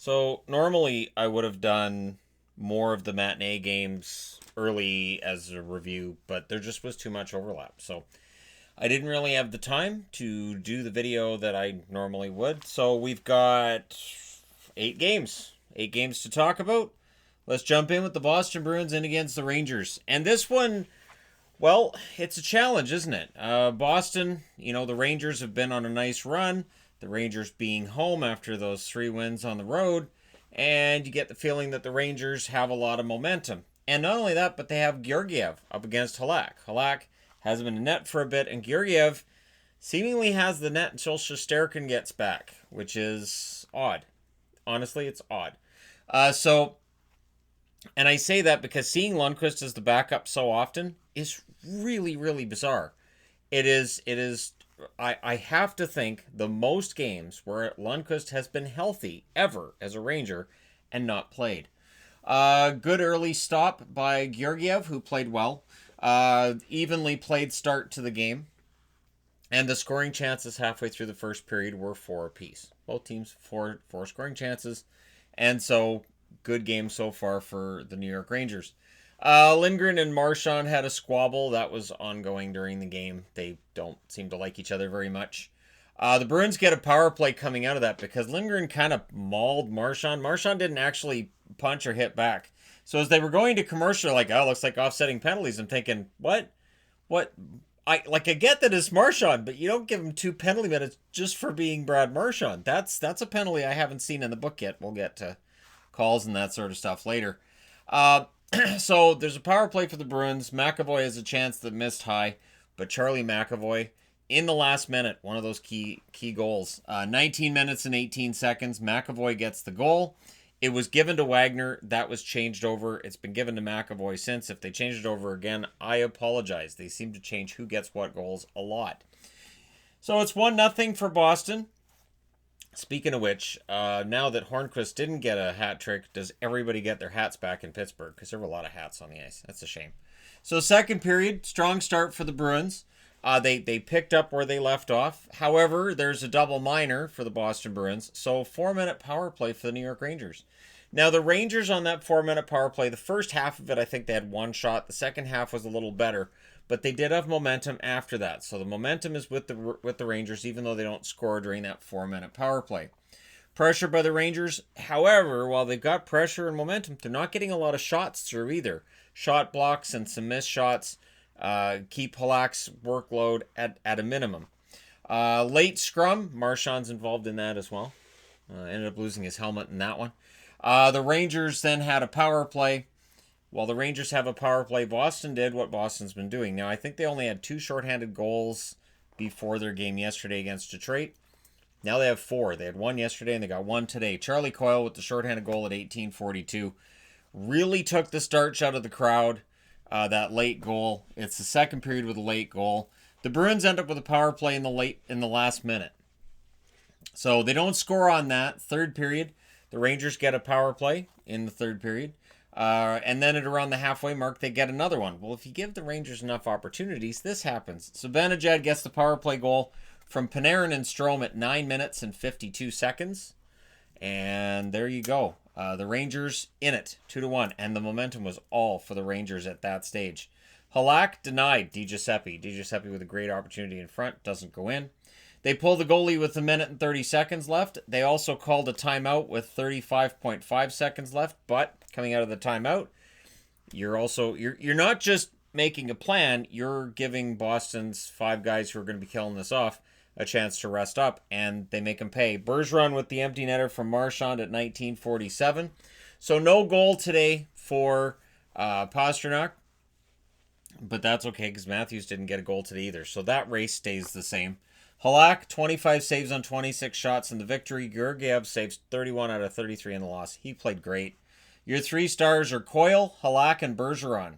So normally I would have done more of the matinee games early as a review, but there just was too much overlap. So I didn't really have the time to do the video that I normally would. So we've got 8 games. 8 games to talk about. Let's jump in with the Boston Bruins in against the Rangers. And this one, well, it's a challenge, isn't it? Boston, the Rangers have been on a nice run. The Rangers being home after those 3 wins on the road. And you get the feeling that the Rangers have a lot of momentum. And not only that, but they have Georgiev up against Halak. Halak hasn't been in net for a bit, and Georgiev seemingly has the net until Shesterkin gets back, which is odd. Honestly, it's odd. And I say that because seeing Lundqvist as the backup so often is really, really bizarre. It is. I have to think the most games where Lundqvist has been healthy ever as a Ranger and not played. Good early stop by Georgiev, who played well. Evenly played start to the game. And the scoring chances halfway through the first period were 4 apiece. Both teams four scoring chances. And so, good game so far for the New York Rangers. Lindgren and Marchand had a squabble that was ongoing during the game. They don't seem to like each other very much. The Bruins get a power play coming out of that because Lindgren kind of mauled Marchand. Marchand didn't actually punch or hit back. So as they were going to commercial, like, oh, looks like offsetting penalties. I'm thinking, what? I get that it's Marchand, but you don't give him 2 penalty minutes just for being Brad Marchand. That's a penalty I haven't seen in the book yet. We'll get to calls and that sort of stuff later. So there's a power play for the Bruins. McAvoy has a chance that missed high, but Charlie McAvoy in the last minute, one of those key goals. 19 minutes and 18 seconds, McAvoy gets the goal. It was given to Wagner. That was changed over. It's been given to McAvoy since. If they change it over again, I apologize. They seem to change who gets what goals a lot. So it's 1-0 for Boston. Speaking of which, now that Hornqvist didn't get a hat trick, does everybody get their hats back in Pittsburgh? Because there were a lot of hats on the ice. That's a shame. So second period, strong start for the Bruins. They picked up where they left off. However, there's a double minor for the Boston Bruins. So 4-minute power play for the New York Rangers. Now the Rangers on that 4-minute power play, the first half of it, I think they had 1 shot. The second half was a little better. But they did have momentum after that. So the momentum is with the Rangers, even though they don't score during that 4-minute power play. Pressure by the Rangers. However, while they've got pressure and momentum, they're not getting a lot of shots through either. Shot blocks and some missed shots keep Halak's workload at a minimum. Late scrum. Marchand's involved in that as well. Ended up losing his helmet in that one. The Rangers then had a power play. While the Rangers have a power play, Boston did what Boston's been doing. Now, I think they only had 2 shorthanded goals before their game yesterday against Detroit. Now they have 4. They had 1 yesterday and they got 1 today. Charlie Coyle with the shorthanded goal at 18:42 really took the starch out of the crowd. That late goal. It's the second period with a late goal. The Bruins end up with a power play in the last minute. So they don't score on that. Third period, the Rangers get a power play in the third period. And then at around the halfway mark, they get another one. Well, if you give the Rangers enough opportunities, this happens. So Benajad gets the power play goal from Panarin and Strome at 9 minutes and 52 seconds. And there you go. The Rangers in it, 2-1. And the momentum was all for the Rangers at that stage. Halak denied DiGiuseppe. DiGiuseppe with a great opportunity in front. Doesn't go in. They pull the goalie with 1 minute and 30 seconds left. They also called a timeout with 35.5 seconds left. But coming out of the timeout, you're not just making a plan. You're giving Boston's 5 guys who are going to be killing this off a chance to rest up, and they make them pay. Bergeron with the empty netter from Marchand at 19:47. So no goal today for Pastrnak. But that's okay because Matthews didn't get a goal today either. So that race stays the same. Halak, 25 saves on 26 shots in the victory. Georgiev saves 31 out of 33 in the loss. He played great. Your 3 stars are Coyle, Halak, and Bergeron.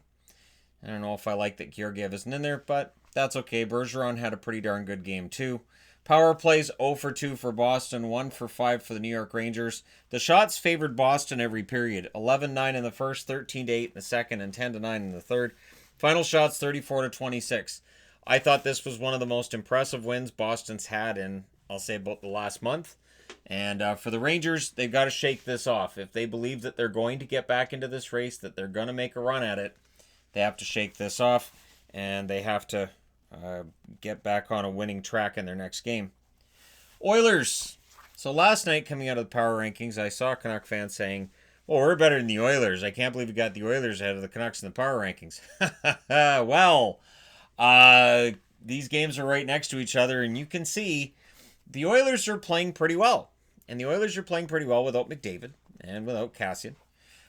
I don't know if I like that Georgiev isn't in there, but that's okay. Bergeron had a pretty darn good game too. Power plays 0 for 2 for Boston, 1 for 5 for the New York Rangers. The shots favored Boston every period. 11-9 in the first, 13-8 in the second, and 10-9 in the third. Final shots 34-26. I thought this was one of the most impressive wins Boston's had in, I'll say, about the last month. And for the Rangers, they've got to shake this off. If they believe that they're going to get back into this race, that they're going to make a run at it, they have to shake this off, and they have to get back on a winning track in their next game. Oilers. So last night, coming out of the power rankings, I saw Canuck fans saying, well, we're better than the Oilers. I can't believe we got the Oilers ahead of the Canucks in the power rankings. Well, these games are right next to each other, and you can see the Oilers are playing pretty well. And the Oilers are playing pretty well without McDavid and without Cassian.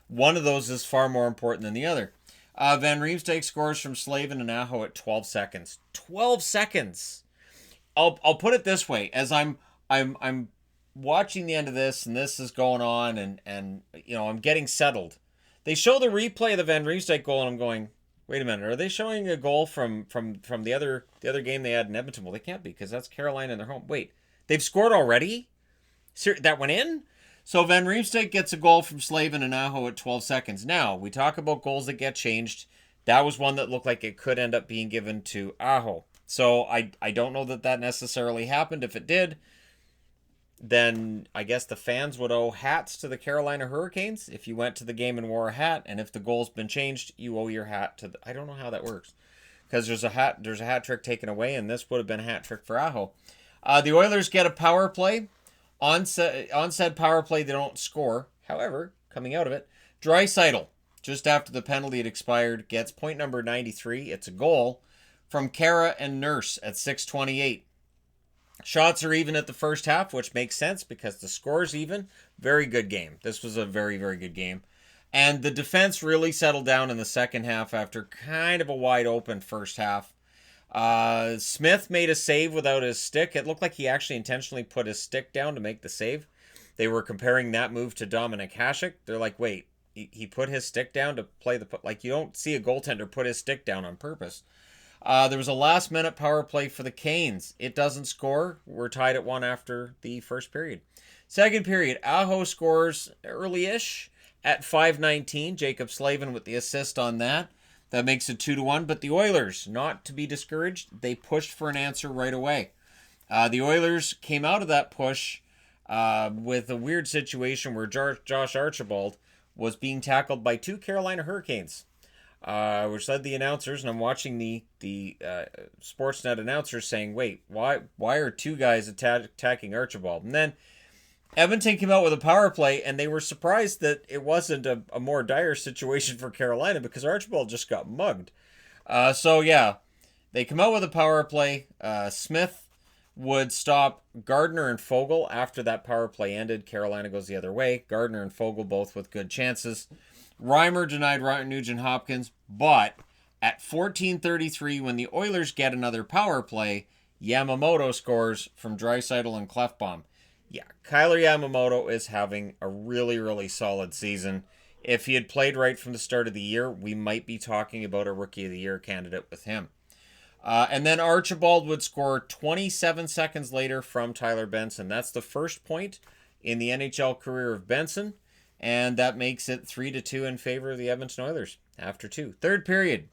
One of those is far more important than the other. Van Riemsdyk scores from Slavin and Aho at 12 seconds. 12 seconds! I'll put it this way. As I'm watching the end of this, and this is going on, and you know, I'm getting settled. They show the replay of the Van Riemsdyk goal, and I'm going, wait a minute, are they showing a goal from the other game they had in Edmonton? Well, they can't be, because that's Carolina in their home. Wait, they've scored already? That went in? So Van Riemsdyk gets a goal from Slavin and Aho at 12 seconds. Now, we talk about goals that get changed. That was one that looked like it could end up being given to Aho. So I don't know that necessarily happened. If it did, then I guess the fans would owe hats to the Carolina Hurricanes if you went to the game and wore a hat. And if the goal's been changed, you owe your hat to I don't know how that works. Because there's a hat trick taken away, and this would have been a hat trick for Aho. The Oilers get a power play. On said power play, they don't score. However, coming out of it, Draisaitl, just after the penalty had expired, gets point number 93. It's a goal from Kara and Nurse at 6:28. Shots are even at the first half, which makes sense because the score's even. Very good game. This was a very, very good game. And the defense really settled down in the second half after kind of a wide open first half. Smith made a save without his stick. It looked like he actually intentionally put his stick down to make the save. They were comparing that move to Dominic Hasek. They're like, wait, he put his stick down to play the... Like, you don't see a goaltender put his stick down on purpose. There was a last-minute power play for the Canes. It doesn't score. We're tied at 1 after the first period. Second period, Aho scores early-ish at 5:19. Jacob Slavin with the assist on that. That makes it 2-1, but the Oilers, not to be discouraged, they pushed for an answer right away. The Oilers came out of that push with a weird situation where Josh Archibald was being tackled by 2 Carolina Hurricanes, which led the announcers, and I'm watching the Sportsnet announcers saying, wait, why are 2 guys attacking Archibald? And then Edmonton came out with a power play, and they were surprised that it wasn't a more dire situation for Carolina because Archibald just got mugged. So, yeah, they come out with a power play. Smith would stop Gardner and Fogle after that power play ended. Carolina goes the other way. Gardner and Fogle both with good chances. Reimer denied Nugent-Hopkins, but at 14:33, when the Oilers get another power play, Yamamoto scores from Draisaitl and Klefbom. Yeah, Kyler Yamamoto is having a really, really solid season. If he had played right from the start of the year, we might be talking about a Rookie of the Year candidate with him. And then Archibald would score 27 seconds later from Tyler Benson. That's the first point in the NHL career of Benson, and that makes it 3-2 in favor of the Edmonton Oilers after 2. Third period,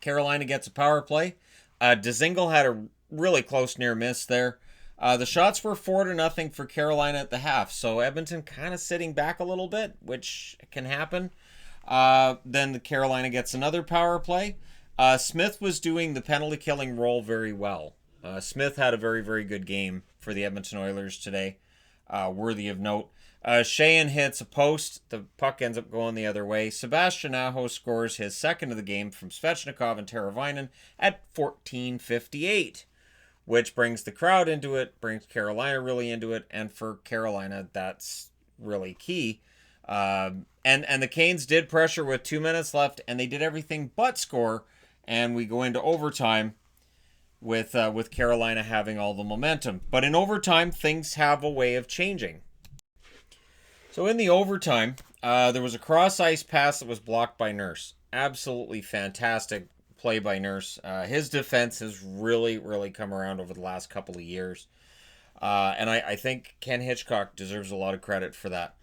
Carolina gets a power play. Dzingel had a really close near miss there. The shots were 4-0 for Carolina at the half, so Edmonton kind of sitting back a little bit, which can happen. Then the Carolina gets another power play. Smith was doing the penalty killing role very well. Smith had a very, very good game for the Edmonton Oilers today, worthy of note. Sheahan hits a post. The puck ends up going the other way. Sebastian Aho scores his second of the game from Svechnikov and Teravainen at 14:58. Which brings the crowd into it, brings Carolina really into it, and for Carolina, that's really key. And the Canes did pressure with 2 minutes left, and they did everything but score, and we go into overtime with Carolina having all the momentum. But in overtime, things have a way of changing. So in the overtime, there was a cross-ice pass that was blocked by Nurse. Absolutely fantastic play by Nurse. His defense has really, really come around over the last couple of years. And I think Ken Hitchcock deserves a lot of credit for that.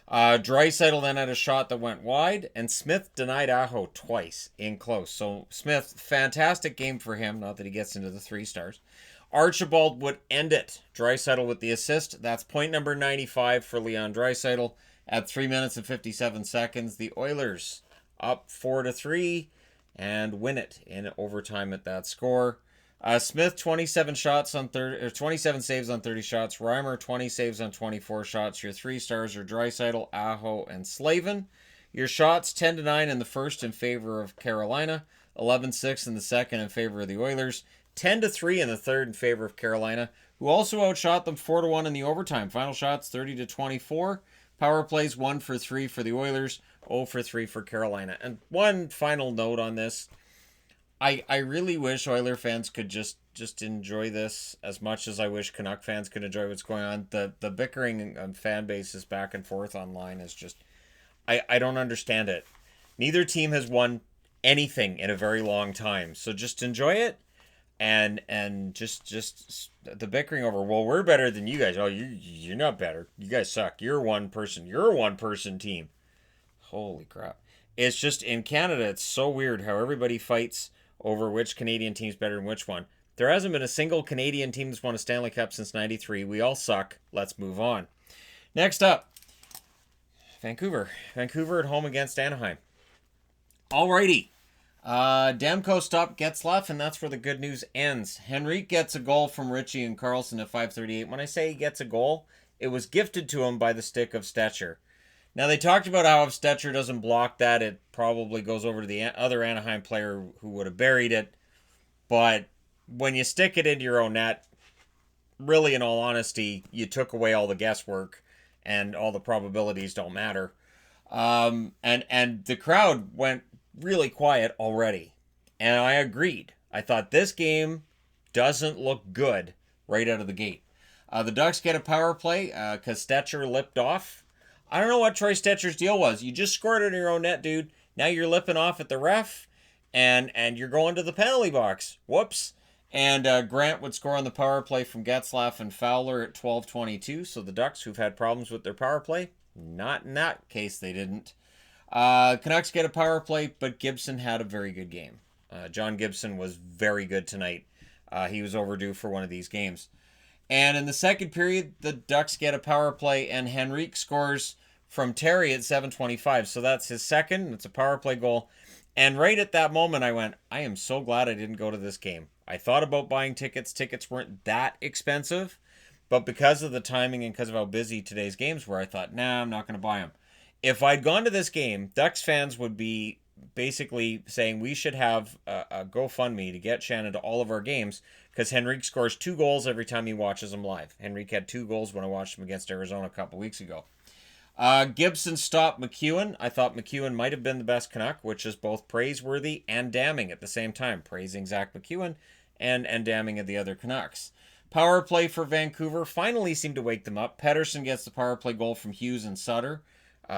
Draisaitl then had a shot that went wide, and Smith denied Aho twice in close. So Smith, fantastic game for him. Not that he gets into the 3 stars. Archibald would end it. Draisaitl with the assist. That's point number 95 for Leon Draisaitl at 3 minutes and 57 seconds. The Oilers up 4-3 and win it in overtime at that score. Smith 27 shots on 27 saves on 30 shots. Reimer 20 saves on 24 shots. Your 3 stars are Draisaitl, Aho, and Slavin. Your shots 10-9 in the first in favor of Carolina, 11-6 in the second in favor of the Oilers, 10-3 in the third in favor of Carolina, who also outshot them 4-1 in the overtime. Final shots 30-24. Power plays 1 for 3 for the Oilers, 0 for 3 for Carolina. And one final note on this. I really wish Oiler fans could just enjoy this as much as I wish Canuck fans could enjoy what's going on. The bickering on fan bases back and forth online is just... I don't understand it. Neither team has won anything in a very long time. So just enjoy it. And just the bickering over, well, we're better than you guys. Oh, you're not better. You guys suck. You're one person. You're a one-person team. Holy crap. It's just, in Canada, it's so weird how everybody fights over which Canadian team's better than which one. There hasn't been a single Canadian team that's won a Stanley Cup since 93. We all suck. Let's move on. Next up, Vancouver. Vancouver at home against Anaheim. Alrighty. Demko stopped Getzlaf, and that's where the good news ends. Henrique gets a goal from Ritchie and Carlson at 5:38. When I say he gets a goal, it was gifted to him by the stick of Stetcher. Now, they talked about how if Stetcher doesn't block that, it probably goes over to the other Anaheim player who would have buried it. But when you stick it into your own net, really, in all honesty, you took away all the guesswork, and all the probabilities don't matter. And the crowd went really quiet already. And I agreed. I thought this game doesn't look good right out of the gate. The Ducks get a power play because Stetcher lipped off. I don't know what Troy Stetcher's deal was. You just scored in your own net, dude. Now you're lipping off at the ref, and you're going to the penalty box. Whoops. And Grant would score on the power play from Getzlaf and Fowler at 12:22. So the Ducks, who've had problems with their power play, not in that case they didn't. Canucks get a power play, but Gibson had a very good game. John Gibson was very good tonight. He was overdue for one of these games. And in the second period, the Ducks get a power play, and Henrique scores from Terry at 7:25. So that's his second. It's a power play goal. And right at that moment, I went, I am so glad I didn't go to this game. I thought about buying tickets. Tickets weren't that expensive. But because of the timing and because of how busy today's games were, I thought, nah, I'm not going to buy them. If I'd gone to this game, Ducks fans would be basically saying we should have a GoFundMe to get Shannon to all of our games, because Henrique scores 2 goals every time he watches them live. Henrique had 2 goals when I watched him against Arizona a couple weeks ago. Gibson stopped McEwen. I thought McEwen might have been the best Canuck, which is both praiseworthy and damning at the same time. Praising Zach McEwen and damning at the other Canucks. Power play for Vancouver finally seemed to wake them up. Pettersson gets the power play goal from Hughes and Sutter.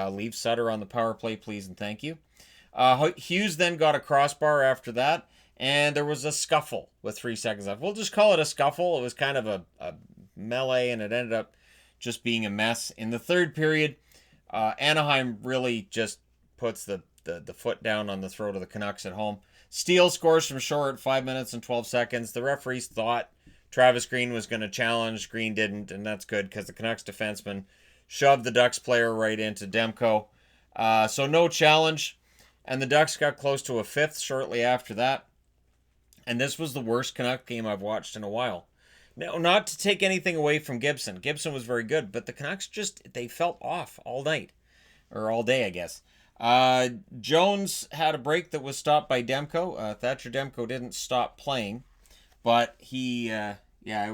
Leave Sutter on the power play, please, and thank you. Hughes then got a crossbar after that, and there was a scuffle with 3 seconds left. We'll just call it a scuffle. It was kind of a melee, and it ended up just being a mess. In the third period, Anaheim really just puts the foot down on the throat of the Canucks at home. Steele scores from Shore at 5 minutes and 12 seconds. The referees thought Travis Green was going to challenge. Green didn't, and that's good because the Canucks defenseman shoved the Ducks player right into Demko. So no challenge. And the Ducks got close to a 5th shortly after that. And this was the worst Canuck game I've watched in a while. Now, not to take anything away from Gibson. Gibson was very good, but the Canucks they felt off all night. Or all day, I guess. Jones had a break that was stopped by Demko. Thatcher Demko didn't stop playing. But he, it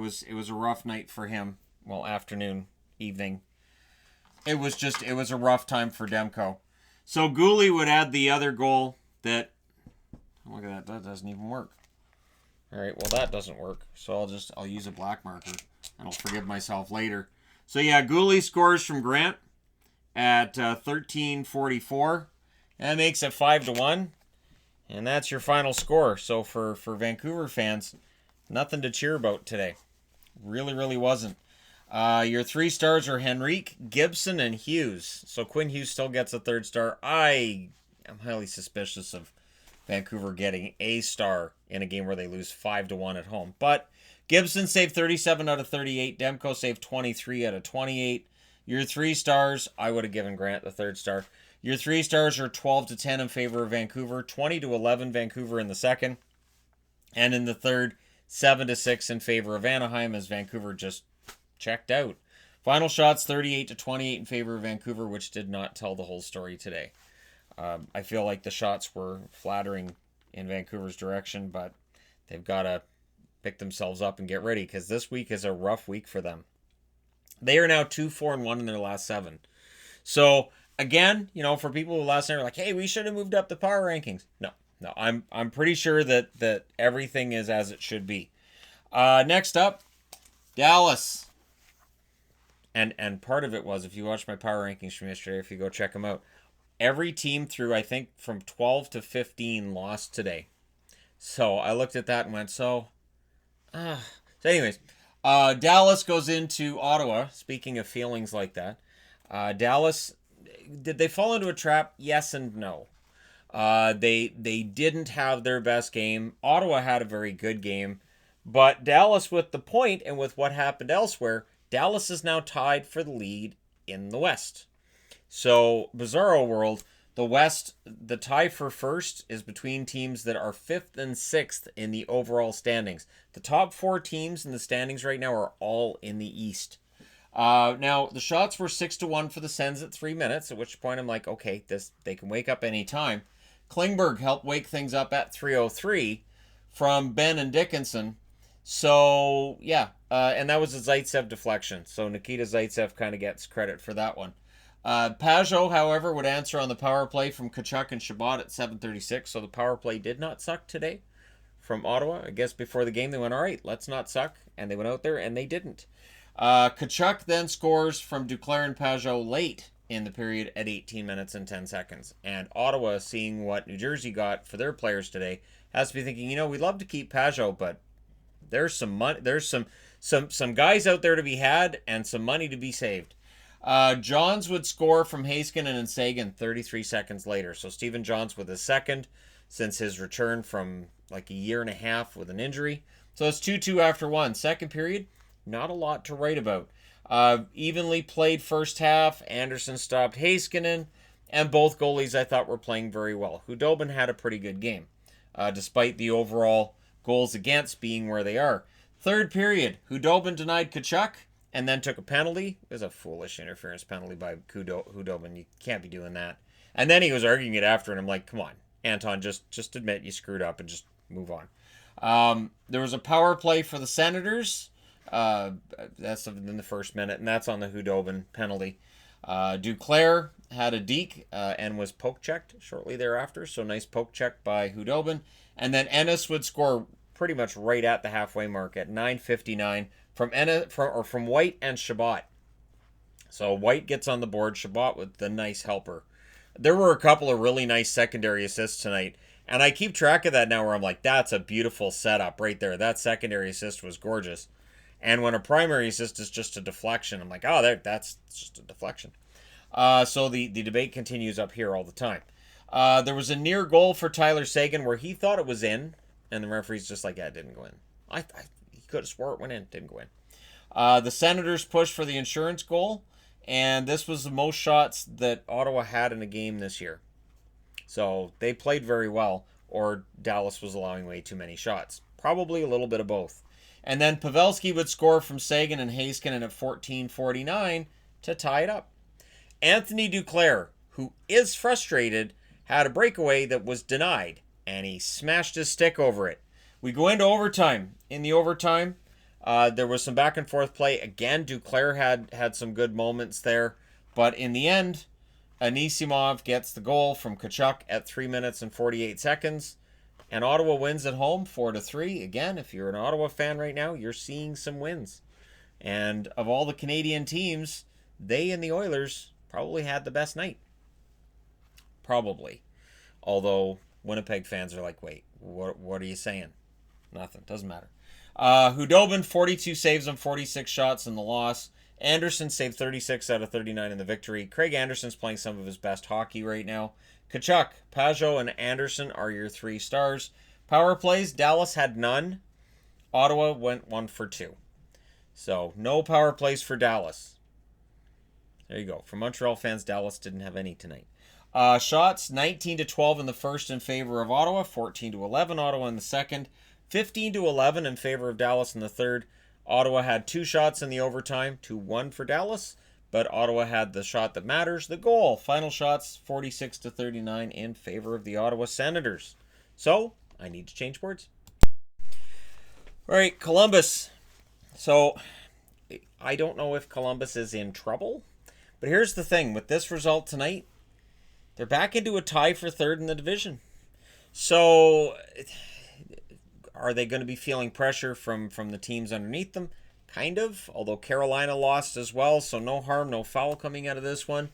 was a rough night for him. Well, afternoon, evening. It was a rough time for Demko. So Gooley would add the other goal that... Look at that doesn't even work. Alright, well that doesn't work. So I'll use a black marker. And I'll forgive myself later. So yeah, Gooley scores from Grant at 13:44. That makes it 5-1. And that's your final score. So for Vancouver fans, nothing to cheer about today. Really, really wasn't. Your 3 stars are Henrique, Gibson, and Hughes. So Quinn Hughes still gets a 3rd star. I am highly suspicious of Vancouver getting a star in a game where they lose 5-1 at home. But Gibson saved 37 out of 38. Demko saved 23 out of 28. Your 3 stars, I would have given Grant the 3rd star. Your 3 stars are 12-10 in favor of Vancouver, 20-11 Vancouver in the second. And in the third, 7-6 in favor of Anaheim as Vancouver just checked out. Final shots, 38-28 in favor of Vancouver, which did not tell the whole story today. I feel like the shots were flattering in Vancouver's direction, but they've got to pick themselves up and get ready because this week is a rough week for them. They are now 2-4-1 in their last 7. So, again, for people who last night are like, hey, we should have moved up the power rankings. No, I'm pretty sure that everything is as it should be. Next up, Dallas. And part of it was, if you watch my power rankings from yesterday, if you go check them out, every team through, I think, from 12 to 15 lost today. So I looked at that and went, so anyways, Dallas goes into Ottawa. Speaking of feelings like that, Dallas, did they fall into a trap? Yes and no. They didn't have their best game. Ottawa had a very good game. But Dallas, with the point and with what happened elsewhere, Dallas is now tied for the lead in the West. So, bizarro world, the West, the tie for first is between teams that are 5th and 6th in the overall standings. The top 4 teams in the standings right now are all in the East. Now, the shots were 6-1 for the Sens at 3 minutes, at which point I'm like, okay, they can wake up any time. Klingberg helped wake things up at 3:03 from Ben and Dickinson. So, yeah, and that was a Zaitsev deflection. So Nikita Zaitsev kind of gets credit for that one. Pajot, however, would answer on the power play from Tkachuk and Shabbat at 7:36. So the power play did not suck today from Ottawa. I guess before the game they went, all right, let's not suck. And they went out there and they didn't. Tkachuk then scores from Duclair and Pajot late in the period at 18 minutes and 10 seconds. And Ottawa, seeing what New Jersey got for their players today, has to be thinking, we'd love to keep Pajot, but there's some money, there's some guys out there to be had and some money to be saved. Johns would score from Heiskanen and Sagan 33 seconds later. So Stephen Johns with his second since his return from like a year and a half with an injury. So it's 2-2 after 1. Second period, not a lot to write about. Evenly played first half. Anderson stopped Heiskanen, and both goalies I thought were playing very well. Hudobin had a pretty good game, despite the overall goals against being where they are. Third period, Hudobin denied Tkachuk and then took a penalty. It was a foolish interference penalty by Hudobin. You can't be doing that. And then he was arguing it after, and I'm like, come on, Anton, just admit you screwed up and just move on. There was a power play for the Senators. That's in the first minute, and that's on the Hudobin penalty. Duclair had a deke and was poke checked shortly thereafter, so nice poke check by Hudobin. And then Ennis would score pretty much right at the halfway mark at 9:59 from White and Shabbat. So White gets on the board, Shabbat with the nice helper. There were a couple of really nice secondary assists tonight, and I keep track of that now where I'm like, that's a beautiful setup right there. That secondary assist was gorgeous. And when a primary assist is just a deflection, I'm like, oh, that's just a deflection. So the debate continues up here all the time. There was a near goal for Tyler Seguin where he thought it was in, and the referee's just like, yeah, it didn't go in. He could have swore it went in. Didn't go in. The Senators pushed for the insurance goal, and this was the most shots that Ottawa had in a game this year. So they played very well, or Dallas was allowing way too many shots. Probably a little bit of both. And then Pavelski would score from Sagan and Heiskanen at 14:49 to tie it up. Anthony Duclair, who is frustrated, had a breakaway that was denied, and he smashed his stick over it. We go into overtime. In the overtime, there was some back and forth play. Again, Duclair had some good moments there. But in the end, Anisimov gets the goal from Tkachuk at 3 minutes and 48 seconds. And Ottawa wins at home 4-3. Again, if you're an Ottawa fan right now, you're seeing some wins. And of all the Canadian teams, they and the Oilers probably had the best night. Probably. Although Winnipeg fans are like, wait, what are you saying? Nothing. Doesn't matter. Hudobin, 42 saves on 46 shots in the loss. Anderson saved 36 out of 39 in the victory. Craig Anderson's playing some of his best hockey right now. Tkachuk, Pajot, and Anderson are your 3 stars. Power plays, Dallas had none. Ottawa went 1 for 2. So no power plays for Dallas. There you go. For Montreal fans, Dallas didn't have any tonight. Shots 19-12 in the first in favor of Ottawa, 14-11 Ottawa in the second, 15-11 in favor of Dallas in the third. Ottawa had 2 shots in the overtime, 2-1 for Dallas, but Ottawa had the shot that matters, the goal. Final shots 46-39 in favor of the Ottawa Senators. So I need to change words. All right, Columbus. So I don't know if Columbus is in trouble, but here's the thing. With this result tonight, they're back into a tie for third in the division. So are they going to be feeling pressure from the teams underneath them? Kind of, although Carolina lost as well, so no harm, no foul coming out of this one.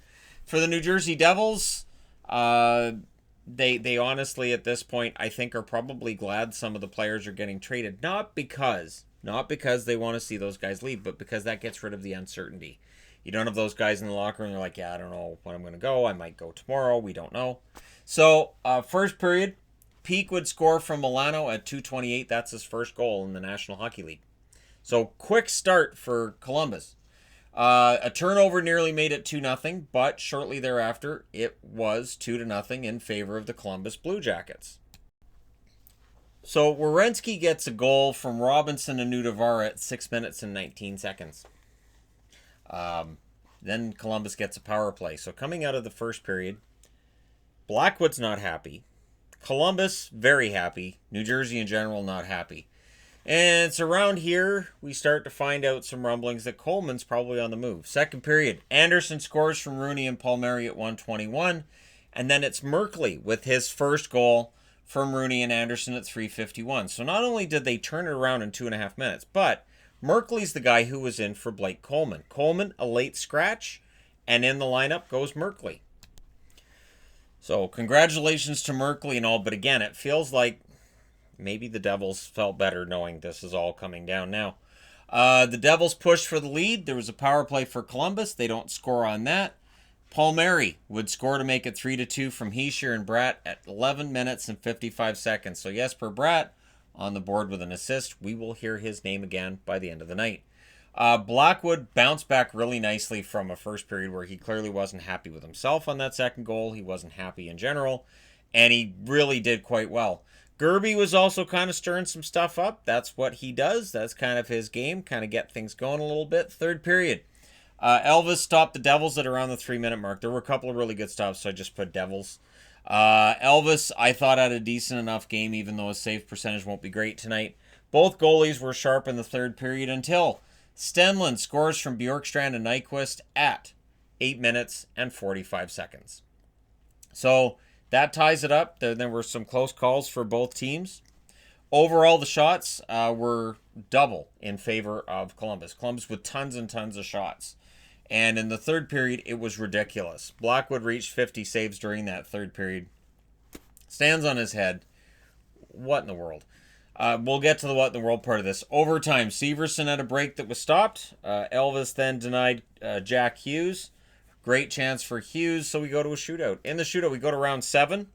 For the New Jersey Devils, they honestly at this point I think are probably glad some of the players are getting traded. Not because they want to see those guys leave, but because that gets rid of the uncertainty. You don't have those guys in the locker room. They're like, yeah, I don't know when I'm going to go. I might go tomorrow. We don't know. So, first period, Peak would score from Milano at 2:28. That's his first goal in the National Hockey League. So, quick start for Columbus. A turnover nearly made it 2-0, but shortly thereafter, it was 2-0 in favor of the Columbus Blue Jackets. So, Werenski gets a goal from Robinson and Nudavara at 6 minutes and 19 seconds. Then Columbus gets a power play. So coming out of the first period, Blackwood's not happy. Columbus, very happy. New Jersey in general, not happy. And it's around here we start to find out some rumblings that Coleman's probably on the move. Second period, Anderson scores from Rooney and Palmieri at 1:21. And then it's Merkley with his first goal from Rooney and Anderson at 3:51. So not only did they turn it around in 2.5 minutes, but Merkley's the guy who was in for Blake Coleman. Coleman, a late scratch, and in the lineup goes Merkley. So congratulations to Merkley and all, but again, it feels like maybe the Devils felt better knowing this is all coming down now. The Devils pushed for the lead. There was a power play for Columbus. They don't score on that. Palmieri would score to make it 3-2 from Hischier and Bratt at 11 minutes and 55 seconds. So Jesper Bratt on the board with an assist. We will hear his name again by the end of the night. Blackwood bounced back really nicely from a first period where he clearly wasn't happy with himself on that second goal. He wasn't happy in general, and he really did quite well. Gerby was also kind of stirring some stuff up. That's what he does. That's kind of his game, kind of get things going a little bit. Third period. Elvis stopped the Devils at around the 3-minute mark. There were a couple of really good stops, so I just put Devils. Elvis, I thought, had a decent enough game, even though his save percentage won't be great tonight. Both goalies were sharp in the third period until Stenlund scores from Bjorkstrand and Nyquist at 8 minutes and 45 seconds. So that ties it up. There were some close calls for both teams. Overall, the shots were double in favor of Columbus. Columbus with tons and tons of shots. And in the third period, it was ridiculous. Blackwood reached 50 saves during that third period. Stands on his head. What in the world? We'll get to the what in the world part of this. Overtime, Severson had a break that was stopped. Elvis then denied Jack Hughes. Great chance for Hughes, so we go to a shootout. In the shootout, we go to round 7.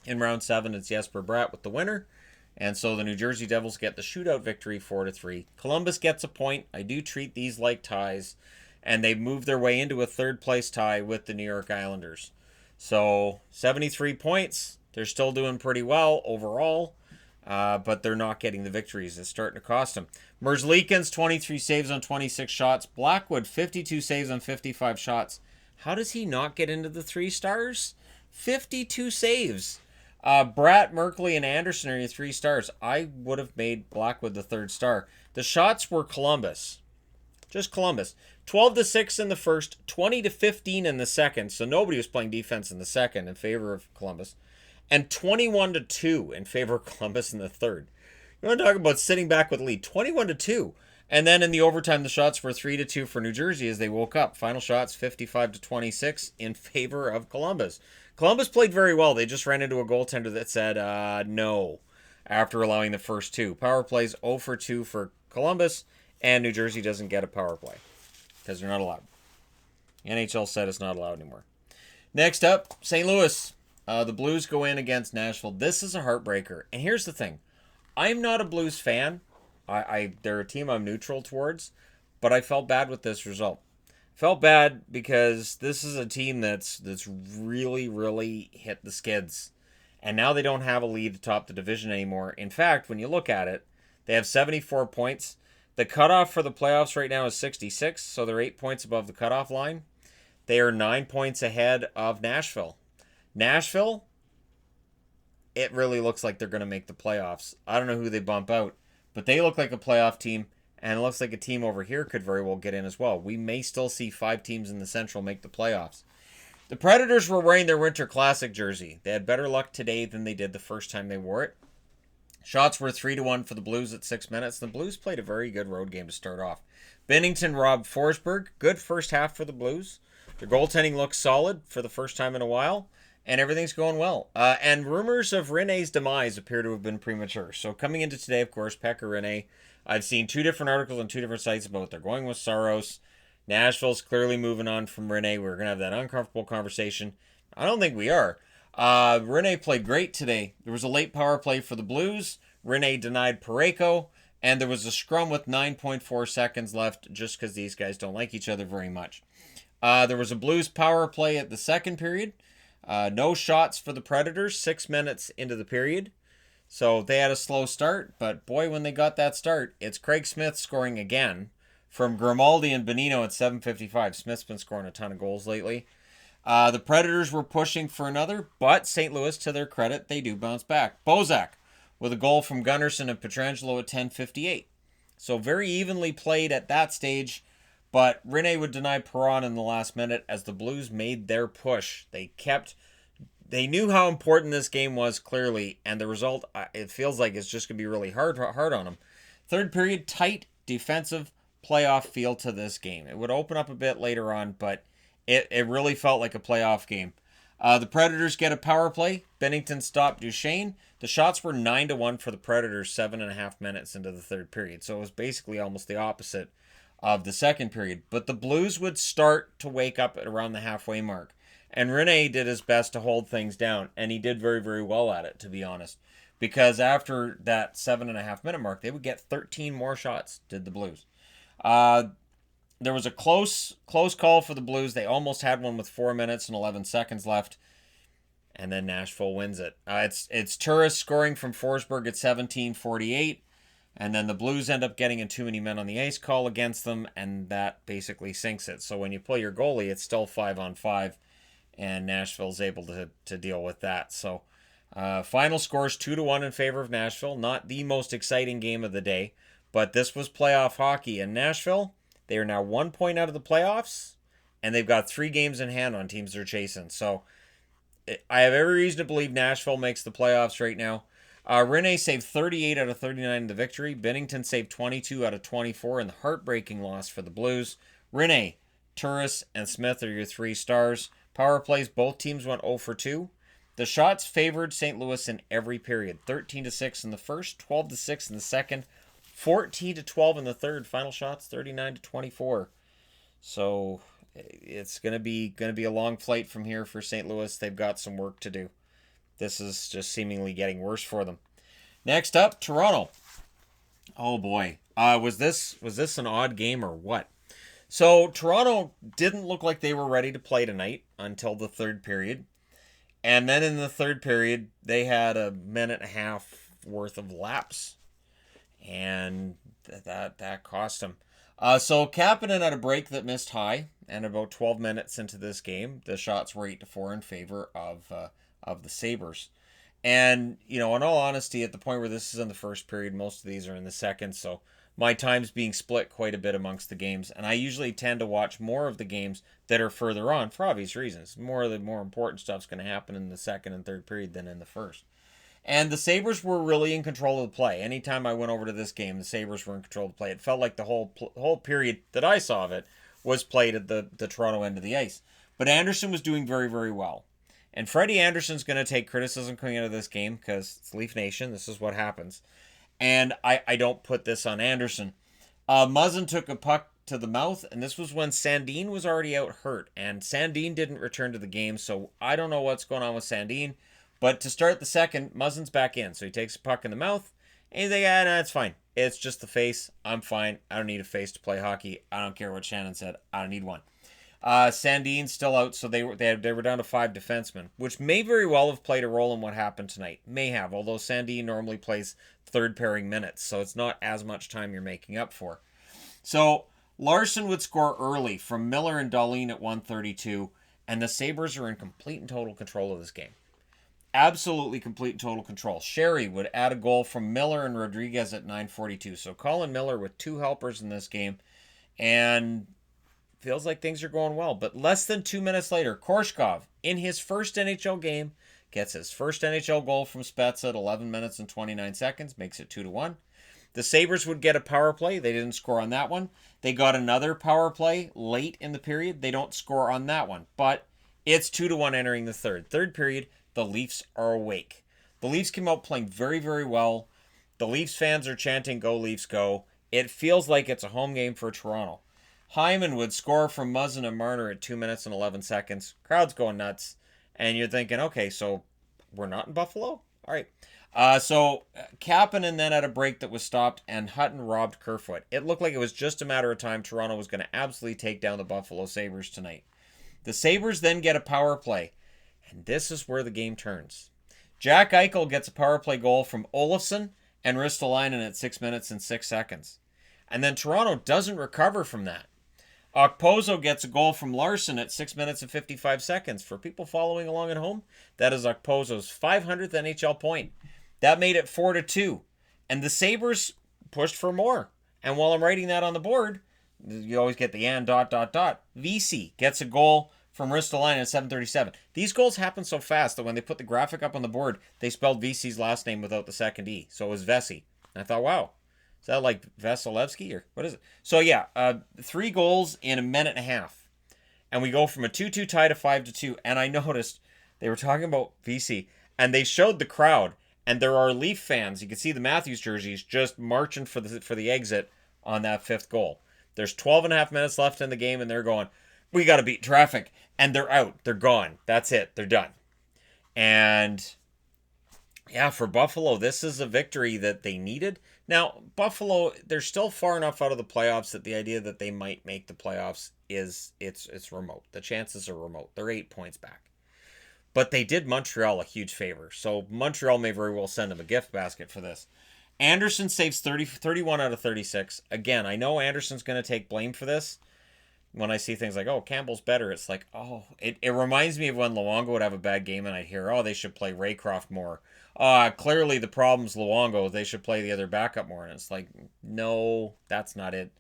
In round 7, it's Jesper Bratt with the winner. And so the New Jersey Devils get the shootout victory 4-3. Columbus gets a point. I do treat these like ties. And they move their way into a third-place tie with the New York Islanders. So 73 points. They're still doing pretty well overall. But they're not getting the victories. It's starting to cost them. Merzlikins, 23 saves on 26 shots. Blackwood, 52 saves on 55 shots. How does he not get into the 3 stars? 52 saves. Bratt, Merkley, and Anderson are your 3 stars. I would have made Blackwood the 3rd star. The shots were Columbus. Just Columbus. 12-6 in the first, 20-15 in the second. So nobody was playing defense in the second in favor of Columbus. And 21-2 in favor of Columbus in the third. You want to talk about sitting back with the lead. 21-2. And then in the overtime, the shots were 3-2 for New Jersey as they woke up. Final shots 55-26 in favor of Columbus. Columbus played very well. They just ran into a goaltender that said no after allowing the first 2. Power plays 0 for 2 for Columbus, and New Jersey doesn't get a power play because they're not allowed. The NHL said it's not allowed anymore. Next up, St. Louis. The Blues go in against Nashville. This is a heartbreaker. And here's the thing. I'm not a Blues fan, They're a team I'm neutral towards, but I felt bad with this result. Felt bad because this is a team that's really hit the skids, and now they don't have a lead atop the division anymore. In fact, when you look at it, they have 74 points. The cutoff for the playoffs right now is 66, so they're 8 points above the cutoff line. They are 9 points ahead of Nashville. Nashville, it really looks like they're going to make the playoffs. I don't know who they bump out, but they look like a playoff team, and it looks like a team over here could very well get in as well. We may still see 5 teams in the Central make the playoffs. The Predators were wearing their Winter Classic jersey. They had better luck today than they did the first time they wore it. Shots were 3-1 for the Blues at 6 minutes. The Blues played a very good road game to start off. Binnington robbed Forsberg. Good first half for the Blues. Their goaltending looks solid for the first time in a while, and everything's going well. And rumors of Rene's demise appear to have been premature. So coming into today, of course, Pekka Rinne, I've seen 2 different articles on 2 different sites about they're going with Saros. Nashville's clearly moving on from Rinne. We're going to have that uncomfortable conversation. I don't think we are. Rinne played great today. There was a late power play for the Blues. Rinne denied Parayko, and there was a scrum with 9.4 seconds left just because these guys don't like each other very much. There was a Blues power play at the second period. No shots for the Predators 6 minutes into the period. So they had a slow start, but boy, when they got that start, it's Craig Smith scoring again from Grimaldi and Bonino at 7:55. Smith's been scoring a ton of goals lately. The Predators were pushing for another, but St. Louis, to their credit, they do bounce back. Bozak with a goal from Gunnarsson and Pietrangelo at 10:58. So very evenly played at that stage, but Rinne would deny Perron in the last minute as the Blues made their push. They knew how important this game was, clearly, and the result, it feels like it's just going to be really hard on them. Third period, tight defensive playoff feel to this game. It would open up a bit later on, but it really felt like a playoff game. The Predators get a power play. Binnington stopped Duchesne. The shots were 9-1 for the Predators 7.5 minutes into the third period, so it was basically almost the opposite of the second period. But the Blues would start to wake up at around the halfway mark. And Rinne did his best to hold things down, and he did very, very well at it, to be honest. Because after that 7.5 minute mark, they would get 13 more shots, did the Blues. There was a close call for the Blues. They almost had one with 4 minutes and 11 seconds left. And then Nashville wins it. It's Turris scoring from Forsberg at 17:48. And then the Blues end up getting a too many men on the ice call against them, and that basically sinks it. So when you play your goalie, it's still 5-on-5. And Nashville's able to deal with that. So final scores 2-1 in favor of Nashville. Not the most exciting game of the day, but this was playoff hockey. And Nashville, they are now 1 point out of the playoffs, and they've got 3 games in hand on teams they're chasing. So I have every reason to believe Nashville makes the playoffs right now. Rinne saved 38 out of 39 in the victory. Binnington saved 22 out of 24 in the heartbreaking loss for the Blues. Rinne, Turris, and Smith are your 3 stars. Power plays, both teams went 0 for 2. The shots favored St. Louis in every period. 13-6 in the first, 12-6 in the second, 14-12 in the third. Final shots 39-24. So it's gonna be a long flight from here for St. Louis. They've got some work to do. This is just seemingly getting worse for them. Next up, Toronto. Oh boy, was this an odd game or what? So Toronto didn't look like they were ready to play tonight until the third period. And then in the third period, they had a minute and a half worth of laps. And that cost them. So Kapanen had a break that missed high. And about 12 minutes into this game, the shots were 8-4 in favor of the Sabres. And, in all honesty, at the point where this is in the first period, most of these are in the second. So my time's being split quite a bit amongst the games, and I usually tend to watch more of the games that are further on for obvious reasons. More of the more important stuff's going to happen in the second and third period than in the first. And the Sabres were really in control of the play. Anytime I went over to this game, the Sabres were in control of the play. It felt like the whole period that I saw of it was played at the Toronto end of the ice. But Anderson was doing very, very well. And Freddie Anderson's going to take criticism coming out of this game because it's Leaf Nation. This is what happens. And I don't put this on Anderson. Muzzin took a puck to the mouth, and this was when Sandin was already out hurt. And Sandin didn't return to the game, so I don't know what's going on with Sandin. But to start the second, Muzzin's back in. So he takes a puck in the mouth, and he's like, no, it's fine. It's just the face. I'm fine. I don't need a face to play hockey. I don't care what Shannon said. I don't need one. Sandin's still out, so they were down to 5 defensemen, which may very well have played a role in what happened tonight. May have, although Sandin normally plays third pairing minutes, so it's not as much time you're making up for. So Larson would score early from Miller and Dahlin at 1:32, and the Sabres are in complete and total control of this game. Absolutely complete and total control. Sherry would add a goal from Miller and Rodriguez at 9:42. So Colin Miller with 2 helpers in this game, and feels like things are going well. But less than 2 minutes later, Korshkov, in his first NHL game, gets his first NHL goal from Spezza at 11 minutes and 29 seconds, makes it 2-1. The Sabres would get a power play. They didn't score on that one. They got another power play late in the period. They don't score on that one. But it's 2-1 entering the third. Third period, the Leafs are awake. The Leafs came out playing very, very well. The Leafs fans are chanting, "Go Leafs, go." It feels like it's a home game for Toronto. Hyman would score from Muzzin and Marner at 2 minutes and 11 seconds. Crowd's going nuts. And you're thinking, okay, so we're not in Buffalo? All right. So Kapanen then had a break that was stopped, and Hutton robbed Kerfoot. It looked like it was just a matter of time. Toronto was going to absolutely take down the Buffalo Sabres tonight. The Sabres then get a power play, and this is where the game turns. Jack Eichel gets a power play goal from Olofsson and Ristolainen at 6 minutes and 6 seconds. And then Toronto doesn't recover from that. Okposo gets a goal from Larson at 6 minutes and 55 seconds. For people following along at home, that is Okposo's 500th NHL point. That made it 4-2. And the Sabres pushed for more. And while I'm writing that on the board, you always get the and ... VC gets a goal from Ristolainen at 7:37. These goals happen so fast that when they put the graphic up on the board, they spelled VC's last name without the second E. So it was Vesey. And I thought, wow. Is that like Vasilevsky or what is it? So yeah, 3 goals in a minute and a half. And we go from a 2-2 tie to 5-2. And I noticed they were talking about VC, and they showed the crowd, and there are Leaf fans. You can see the Matthews jerseys just marching for the exit on that 5th goal. There's 12 and a half minutes left in the game, and they're going, "We got to beat traffic." And they're out. They're gone. That's it. They're done. And yeah, for Buffalo, this is a victory that they needed. Now, Buffalo, they're still far enough out of the playoffs that the idea that they might make the playoffs it's remote. The chances are remote. They're 8 points back. But they did Montreal a huge favor. So Montreal may very well send them a gift basket for this. Anderson saves 31 out of 36. Again, I know Anderson's going to take blame for this. When I see things like, oh, Campbell's better, it's like, oh, it reminds me of when Luongo would have a bad game and I'd hear, oh, they should play Raycroft more. Clearly the problem's Luongo. They should play the other backup more. And it's like, no, that's not it.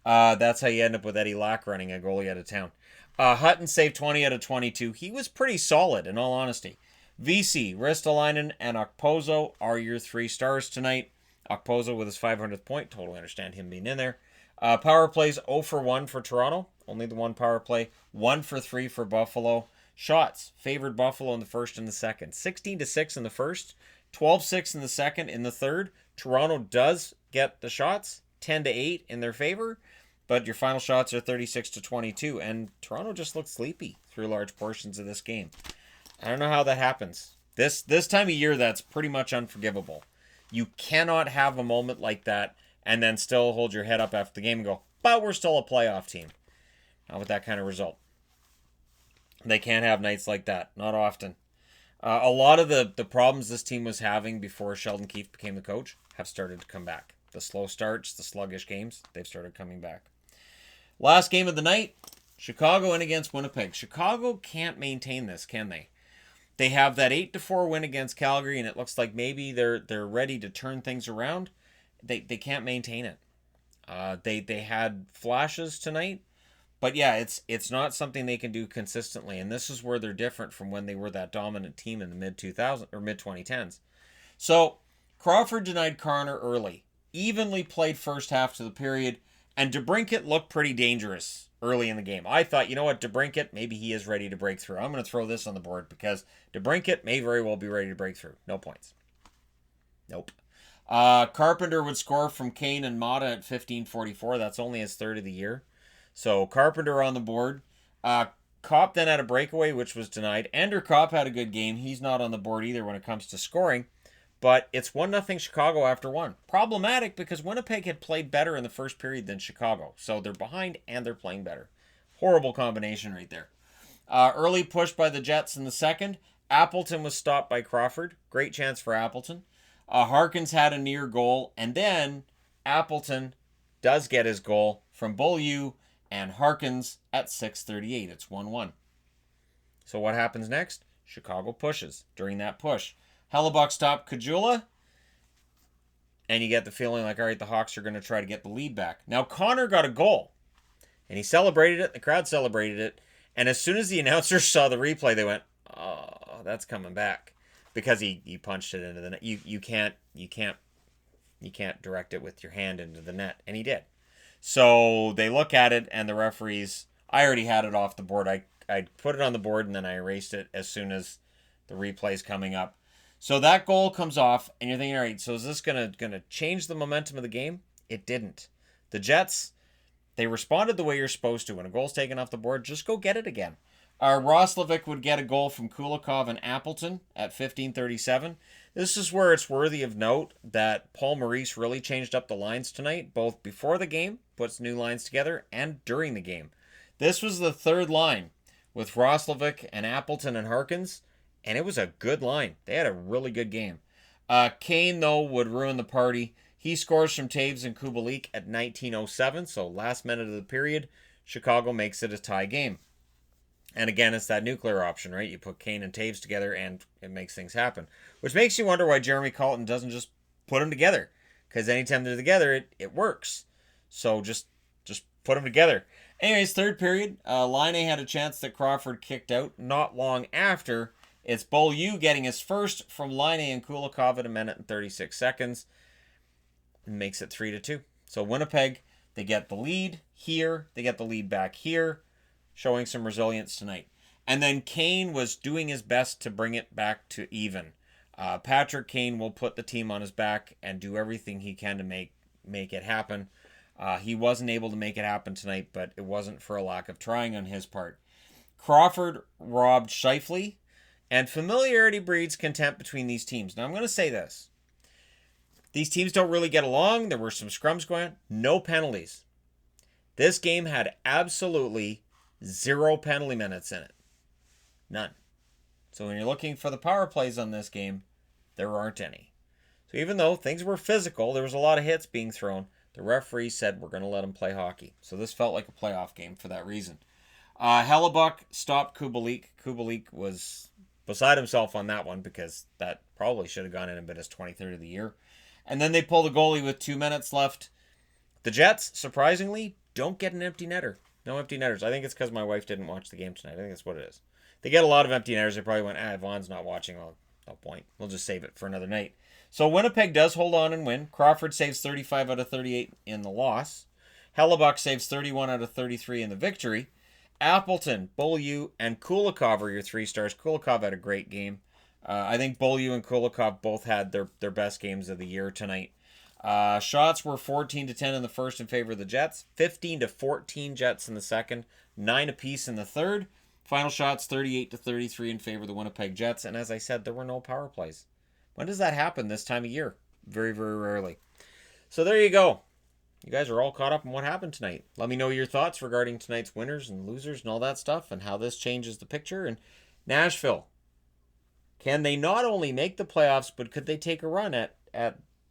That's how you end up with Eddie Lack running a goalie out of town. Hutton saved 20 out of 22. He was pretty solid, in all honesty. VC, Ristolainen, and Okposo are your 3 stars tonight. Okposo with his 500th point. Totally understand him being in there. Power plays 0 for 1 for Toronto. Only the 1 power play. 1 for 3 for Buffalo. Shots favored Buffalo in the first and the second. 16-6 in the first. 12-6 in the second. In the third, Toronto does get the shots. 10-8 in their favor. But your final shots are 36-22. And Toronto just looked sleepy through large portions of this game. I don't know how that happens. This time of year, that's pretty much unforgivable. You cannot have a moment like that and then still hold your head up after the game and go, but we're still a playoff team. Not with that kind of result. They can't have nights like that. Not often. A lot of the problems this team was having before Sheldon Keefe became the coach have started to come back. The slow starts, the sluggish games, they've started coming back. Last game of the night, Chicago in against Winnipeg. Chicago can't maintain this, can they? They have that 8-4 win against Calgary, and it looks like maybe they're ready to turn things around. They can't maintain it. They had flashes tonight, but yeah, it's not something they can do consistently, and this is where they're different from when they were that dominant team in the mid-2000s or mid-2010s. So Crawford denied Carner early, evenly played first half to the period, and DeBrincat looked pretty dangerous early in the game. I thought, you know what, DeBrincat, maybe he is ready to break through. I'm going to throw this on the board because DeBrincat may very well be ready to break through. No points. Nope. Carpenter would score from Kane and Mata at 15:44. That's only his 3rd of the year. So Carpenter on the board. Kopp then had a breakaway, which was denied. Ender Kopp had a good game. He's not on the board either when it comes to scoring. But it's 1-0 Chicago after one. Problematic because Winnipeg had played better in the first period than Chicago. So they're behind and they're playing better. Horrible combination right there. Early push by the Jets in the second. Appleton was stopped by Crawford. Great chance for Appleton. Harkins had a near goal. And then Appleton does get his goal from Beaulieu and Harkins at 6:38. It's 1-1. So what happens next? Chicago pushes. During that push, Hellebuck stopped Kajula, and you get the feeling like, all right, the Hawks are going to try to get the lead back. Now, Connor got a goal, and he celebrated it. The crowd celebrated it. And as soon as the announcers saw the replay, they went, oh, that's coming back. Because he punched it into the net. You can't direct it with your hand into the net. And he did. So they look at it, and the referees, I already had it off the board. I put it on the board, and then I erased it as soon as the replay's coming up. So that goal comes off, and you're thinking, all right, so is this gonna change the momentum of the game? It didn't. The Jets, they responded the way you're supposed to. When a goal's taken off the board, just go get it again. Roslovic would get a goal from Kulikov and Appleton at 15:37. This is where it's worthy of note that Paul Maurice really changed up the lines tonight, both before the game, puts new lines together, and during the game. This was the third line with Roslovic and Appleton and Harkins. And it was a good line. They had a really good game. Kane, though, would ruin the party. He scores from Taves and Kubalik at 19:07, so last minute of the period. Chicago makes it a tie game. And again, it's that nuclear option, right? You put Kane and Taves together, and it makes things happen. Which makes you wonder why Jeremy Colton doesn't just put them together. Because anytime they're together, it works. So just put them together. Anyways, third period. Laine had a chance that Crawford kicked out not long after. It's Beaulieu getting his first from Laine and Kulikov at 1:36. And makes it 3-2. So Winnipeg, they get the lead here. They get the lead back here. Showing some resilience tonight. And then Kane was doing his best to bring it back to even. Patrick Kane will put the team on his back and do everything he can to make it happen. He wasn't able to make it happen tonight, but it wasn't for a lack of trying on his part. Crawford robbed Scheifele. And familiarity breeds contempt between these teams. Now, I'm going to say this. These teams don't really get along. There were some scrums going on. No penalties. This game had absolutely 0 penalty minutes in it. None. So when you're looking for the power plays on this game, there aren't any. So even though things were physical, there was a lot of hits being thrown, the referee said we're going to let them play hockey. So this felt like a playoff game for that reason. Hellebuck stopped Kubalik. Kubalik was beside himself on that one because that probably should have gone in and been his 23rd of the year. And then they pulled a goalie with 2 minutes left. The Jets, surprisingly, don't get an empty netter. No empty netters. I think it's because my wife didn't watch the game tonight. I think that's what it is. They get a lot of empty netters. They probably went, Vaughn's not watching. Well, no point. We'll just save it for another night. So Winnipeg does hold on and win. Crawford saves 35 out of 38 in the loss. Hellebuck saves 31 out of 33 in the victory. Appleton, Beaulieu, and Kulikov are your 3 stars. Kulikov had a great game. I think Beaulieu and Kulikov both had their best games of the year tonight. Shots were 14-10 in the first in favor of the Jets. 15-14 Jets in the second. 9 apiece in the third. Final shots 38-33 in favor of the Winnipeg Jets. And as I said, there were no power plays. When does that happen this time of year? Very, very rarely. So there you go. You guys are all caught up on what happened tonight. Let me know your thoughts regarding tonight's winners and losers and all that stuff and how this changes the picture. And Nashville, can they not only make the playoffs, but could they take a run at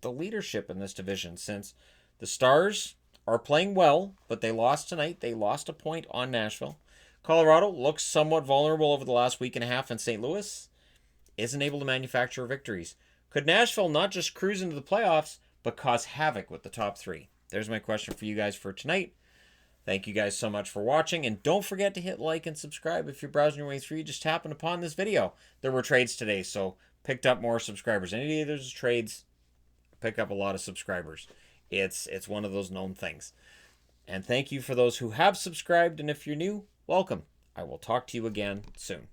the leadership in this division? Since the Stars are playing well, but they lost tonight. They lost a point on Nashville. Colorado looks somewhat vulnerable over the last week and a half, and St. Louis isn't able to manufacture victories. Could Nashville not just cruise into the playoffs, but cause havoc with the top 3? There's my question for you guys for tonight. Thank you guys so much for watching, and don't forget to hit like and subscribe if you're browsing your way through. You just happened upon this video. There were trades today, so picked up more subscribers. Any of those trades, pick up a lot of subscribers. It's one of those known things. And thank you for those who have subscribed, and if you're new, welcome. I will talk to you again soon.